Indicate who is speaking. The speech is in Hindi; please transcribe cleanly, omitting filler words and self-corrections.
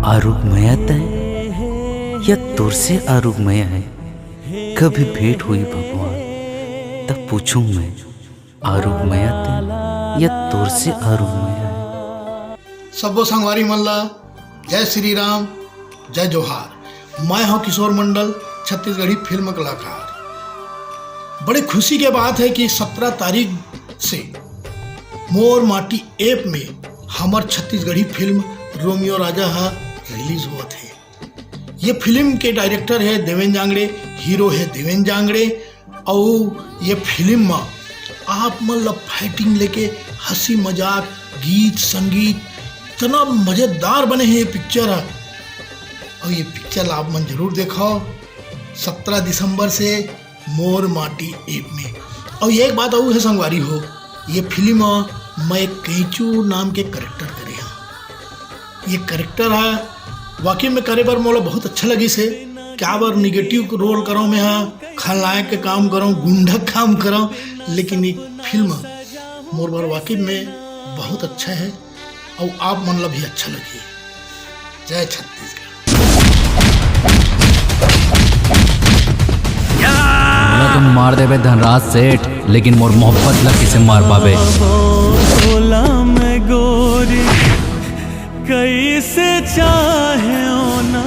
Speaker 1: आरुगमया तय या तुर से आरुगमया है। कभी भेंट हुई भगवान तब पूछूं मैं, आरुगमया तय या तुर से आरुगमया है।
Speaker 2: सबो संगवारी मल्ला, जय श्री राम, जय जोहार। मैं हूं किशोर मंडल, छत्तीसगढ़ी फिल्म कलाकार। बड़ी खुशी की बात है कि 17 तारीख से मोर माटी ऐप में हमार छत्तीसगढ़ी फिल्म रोमियो राजा हा रिलीज हुआ थे। ये फिल्म के डायरेक्टर है देवेंद्र जांगड़े, हीरो है देवेंद्र जांगड़े। और ये फिल्म में आप मतलब फाइटिंग लेके हंसी मजाक गीत संगीत इतना मज़ेदार बने हैं ये पिक्चर है। और ये पिक्चर आप मन जरूर देखो 17 दिसंबर से मोर माटी ऐप में। और एक बात और है संगवारी हो, ये फिल्म मैं कैचू नाम के करेक्टर करे हैं। ये करेक्टर है वाकई में करे बार मोला बहुत अच्छा लगी से। क्या बार निगेटिव रोल करो मैं हाँ, खलनायक के काम करो, गुंडा काम करो, लेकिन ये फिल्म मोर बार वाकई में बहुत अच्छा है और आप मन ला भी अच्छा लगी। जय छत्तीसगढ़।
Speaker 1: तुम मार देवे धनराज सेठ, लेकिन मोर मोहब्बत ला किसे मार पावे।
Speaker 3: गोरी कैसे चाहे ना